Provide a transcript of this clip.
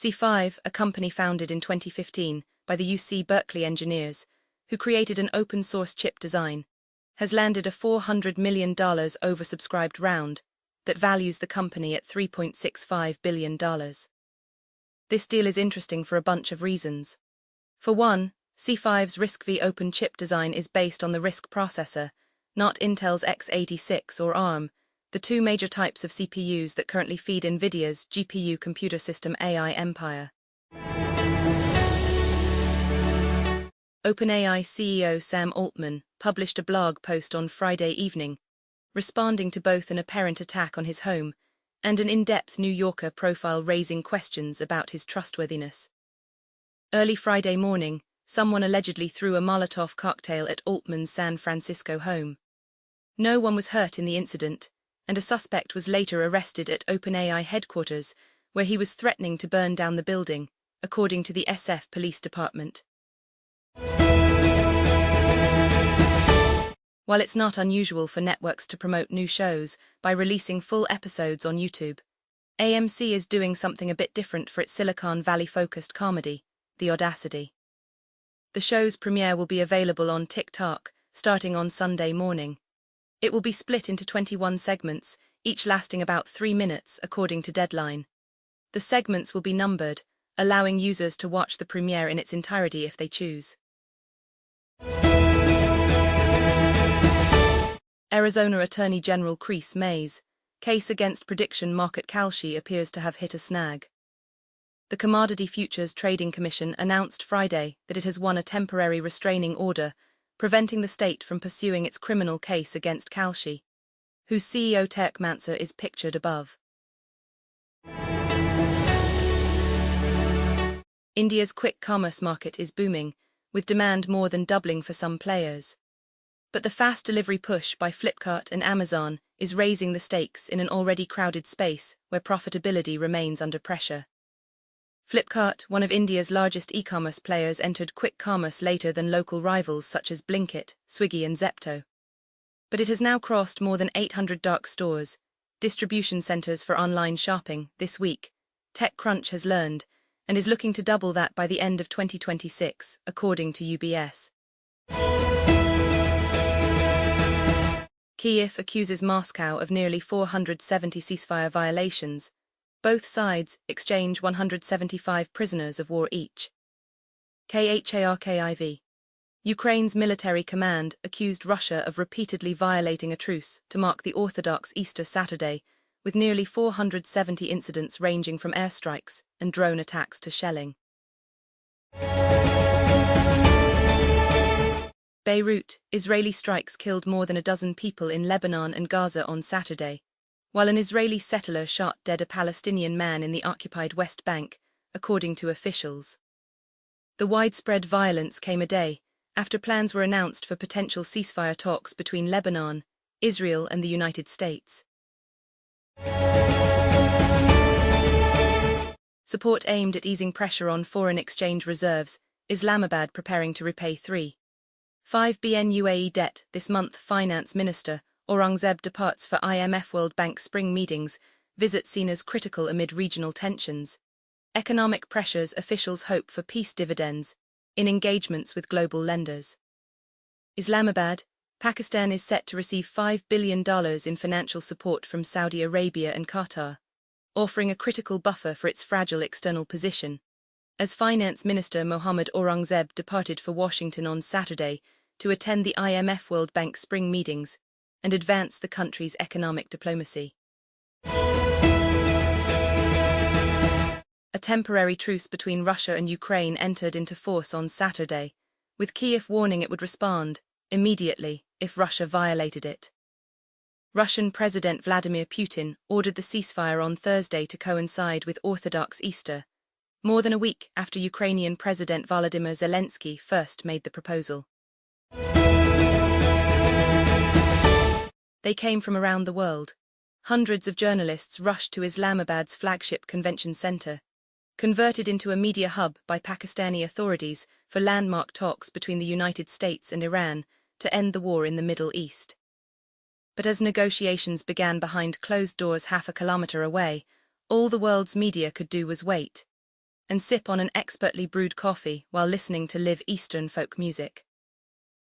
C5, a company founded in 2015 by the UC Berkeley engineers, who created an open-source chip design, has landed a $400 million oversubscribed round that values the company at $3.65 billion. This deal is interesting for a bunch of reasons. For one, C5's RISC-V open chip design is based on the RISC processor, not Intel's x86 or ARM, the two major types of CPUs that currently feed NVIDIA's GPU computer system AI empire. OpenAI CEO Sam Altman published a blog post on Friday evening, responding to both an apparent attack on his home and an in-depth New Yorker profile raising questions about his trustworthiness. Early Friday morning, someone allegedly threw a Molotov cocktail at Altman's San Francisco home. No one was hurt in the incident, and a suspect was later arrested at OpenAI headquarters, where he was threatening to burn down the building, according to the SF Police Department. While it's not unusual for networks to promote new shows by releasing full episodes on YouTube, AMC is doing something a bit different for its Silicon Valley-focused comedy, The Audacity. The show's premiere will be available on TikTok, starting on Sunday morning. It will be split into 21 segments, each lasting about 3 minutes, according to Deadline. The segments will be numbered, allowing users to watch the premiere in its entirety if they choose. Arizona Attorney General Chris May's case against prediction market Kalshi appears to have hit a snag. The Commodity Futures Trading Commission announced Friday that it has won a temporary restraining order preventing the state from pursuing its criminal case against Kalshi, whose CEO Turk Mansur is pictured above. India's quick commerce market is booming, with demand more than doubling for some players. But the fast delivery push by Flipkart and Amazon is raising the stakes in an already crowded space where profitability remains under pressure. Flipkart, one of India's largest e-commerce players, entered quick commerce later than local rivals such as Blinkit, Swiggy and Zepto. But it has now crossed more than 800 dark stores, distribution centers for online shopping, this week, TechCrunch has learned, and is looking to double that by the end of 2026, according to UBS. Kyiv accuses Moscow of nearly 470 ceasefire violations. Both sides exchange 175 prisoners of war each. Kharkiv. Ukraine's military command accused Russia of repeatedly violating a truce to mark the Orthodox Easter Saturday, with nearly 470 incidents ranging from airstrikes and drone attacks to shelling. Beirut, Israeli strikes killed more than a dozen people in Lebanon and Gaza on Saturday, while an Israeli settler shot dead a Palestinian man in the occupied West Bank, according to officials. The widespread violence came a day after plans were announced for potential ceasefire talks between Lebanon, Israel and the United States. Support aimed at easing pressure on foreign exchange reserves, Islamabad preparing to repay $3.5 billion UAE debt this month. Finance Minister Aurangzeb departs for IMF World Bank spring meetings, visit seen as critical amid regional tensions. Economic pressures officials hope for peace dividends in engagements with global lenders. Islamabad, Pakistan is set to receive $5 billion in financial support from Saudi Arabia and Qatar, offering a critical buffer for its fragile external position, as Finance Minister Mohammad Aurangzeb departed for Washington on Saturday to attend the IMF World Bank spring meetings and advance the country's economic diplomacy. A temporary truce between Russia and Ukraine entered into force on Saturday, with Kyiv warning it would respond immediately if Russia violated it. Russian President Vladimir Putin ordered the ceasefire on Thursday to coincide with Orthodox Easter, more than a week after Ukrainian President Volodymyr Zelensky first made the proposal. They came from around the world. Hundreds of journalists rushed to Islamabad's flagship convention center, converted into a media hub by Pakistani authorities for landmark talks between the United States and Iran to end the war in the Middle East. But as negotiations began behind closed doors half a kilometer away, all the world's media could do was wait. and sip on an expertly brewed coffee while listening to live Eastern folk music.